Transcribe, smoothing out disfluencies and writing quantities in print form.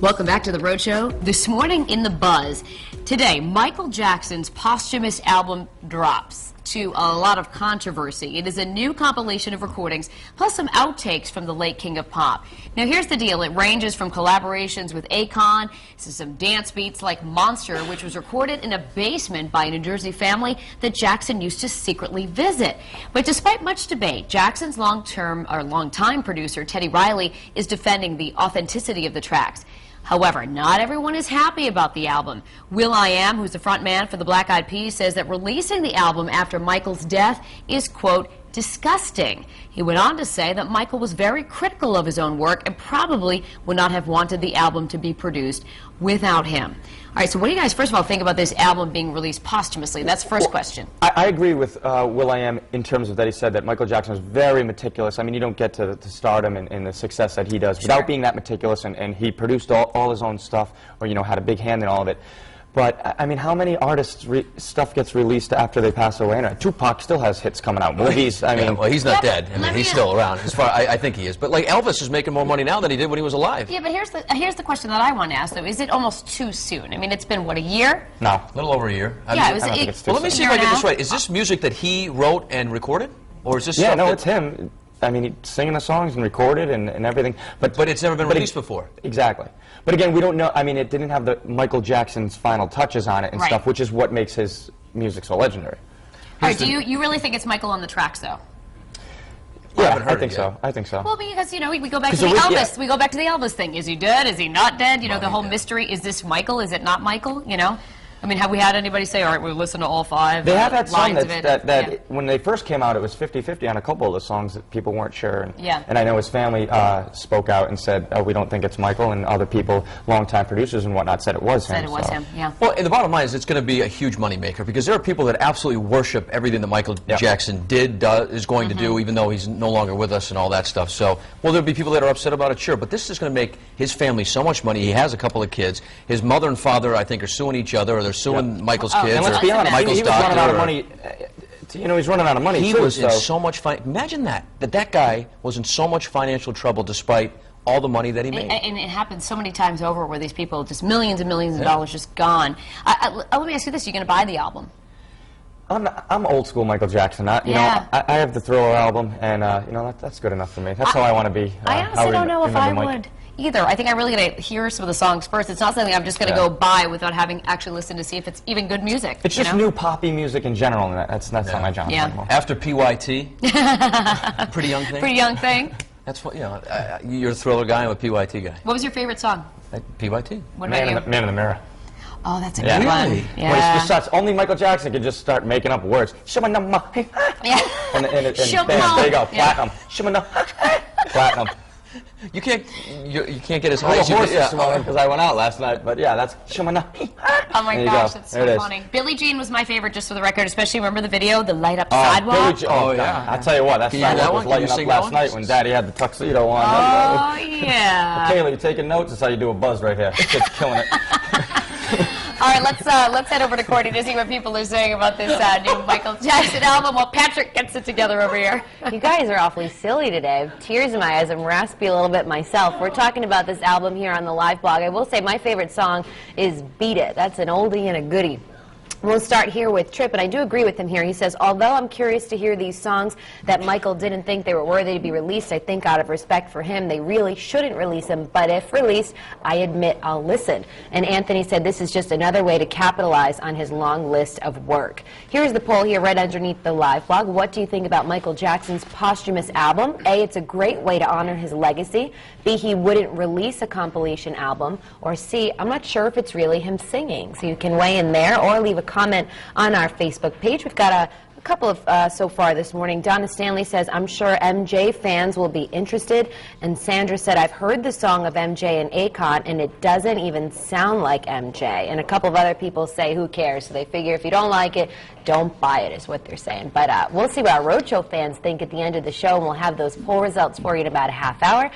Welcome back to The Rhode Show. This morning in The Buzz, today, Michael Jackson's posthumous album drops to a lot of controversy. It is a new compilation of recordings, plus some outtakes from the late King of Pop. Now here's the deal. It ranges from collaborations with Akon to some dance beats like Monster, which was recorded in a basement by a New Jersey family that Jackson used to secretly visit. But despite much debate, Jackson's longtime producer, Teddy Riley, is defending the authenticity of the tracks. However, not everyone is happy about the album. will.i.am, who's the front man for the Black Eyed Peas, says that releasing the album after Michael's death is, quote, disgusting. He went on to say that Michael was very critical of his own work and probably would not have wanted the album to be produced without him. All right, so what do you guys, first of all, think about this album being released posthumously? That's the first question. I agree with will.i.am in terms of that he said that Michael Jackson was very meticulous. I mean, you don't get to stardom and the success that he does without being that meticulous, and he produced all his own stuff, or, you know, had a big hand in all of it. But, I mean, how many artists' stuff gets released after they pass away? And Tupac still has hits coming out, movies, I mean... well, he's not dead. I mean, he's still around. As far I think he is. But, like, Elvis is making more money now than he did when he was alive. Yeah, but here's the question that I want to ask, though. Is it almost too soon? I mean, it's been, what, a year? No. A little over a year. Yeah, I don't think it's too well, let me see if I get this right. Is this music that he wrote and recorded? Or is this Yeah, stuff no, that... it's him. I mean, he's singing the songs and recorded and everything. But it's never been released before. Exactly. But again, we don't know. I mean, it didn't have the Michael Jackson's final touches on it and stuff, which is what makes his music so legendary. All right, do you really think it's Michael on the tracks, though? Yeah, I think so. I think so. Well, because, you know, we go back to the Elvis. We go back to the Elvis thing. Is he dead? Is he not dead? You know, the whole mystery. Is this Michael? Is it not Michael? You know? I mean, have we had anybody say, all right, we'll listen to all five They have had some lines of it? When they first came out, it was 50-50 on a couple of the songs that people weren't sure. And I know his family spoke out and said, oh, we don't think it's Michael, and other people, longtime producers and whatnot, said it was him. Said it was him, yeah. Well, and the bottom line is it's going to be a huge moneymaker, because there are people that absolutely worship everything that Michael Jackson is going to do, even though he's no longer with us and all that stuff. So, well, there'll be people that are upset about it, sure, but this is going to make his family so much money. He has a couple of kids. His mother and father, I think, are suing each other, or they're suing Michael's kids. And let's be honest, Michael's he was running out of money. You know, he's running out of money. He was in so much imagine that guy was in so much financial trouble despite all the money that he made. And it happens so many times over where these people, just millions and millions of dollars just gone. Let me ask you this, are you going to buy the album? I'm old school Michael Jackson. You know, I have the Thriller album, and you know, that's good enough for me. That's how I want to be. I honestly don't know if I would either. I think I'm really going to hear some of the songs first. It's not something I'm just going to go buy without having actually listened to see if it's even good music. It's just new poppy music in general, and that's not my genre anymore. After PYT, Pretty Young Thing. Pretty Young Thing. That's what, you know, you're a Thriller guy, I'm a PYT guy. What was your favorite song? PYT. What about you? Man in the Mirror. Oh, that's a good one. Really? Yeah. Well, it's just such, only Michael Jackson could just start making up words. And bam, there you go, platinum. Platinum. You can't get as high as you did. Because I went out last night, but yeah, that's oh my gosh, that's so funny. Billie Jean was my favorite, just for the record, especially remember the video, the light up sidewalk? Oh yeah. I'll tell you what, that sidewalk was lighting up last night when Daddy had the tuxedo on. Oh yeah. Kayla, you taking notes? That's how you do a buzz right here. This kid's killing it. All right, let's head over to Courtney to see what people are saying about this new Michael Jackson album while Patrick gets it together over here. You guys are awfully silly today. Tears in my eyes. I'm raspy a little bit myself. We're talking about this album here on the live blog. I will say my favorite song is Beat It. That's an oldie and a goodie. We'll start here with Tripp, and I do agree with him here. He says, although I'm curious to hear these songs that Michael didn't think they were worthy to be released, I think out of respect for him, they really shouldn't release them. But if released, I admit I'll listen. And Anthony said this is just another way to capitalize on his long list of work. Here's the poll here right underneath the live blog. What do you think about Michael Jackson's posthumous album? A, it's a great way to honor his legacy. B, he wouldn't release a compilation album. Or C, I'm not sure if it's really him singing. So you can weigh in there or leave a comment on our Facebook page. We've got a couple of so far this morning. Donna Stanley says, I'm sure MJ fans will be interested. And Sandra said, I've heard the song of MJ and Akon, and it doesn't even sound like MJ. And a couple of other people say, who cares? So they figure if you don't like it, don't buy it, is what they're saying. But we'll see what our Roadshow fans think at the end of the show, and we'll have those poll results for you in about a half hour.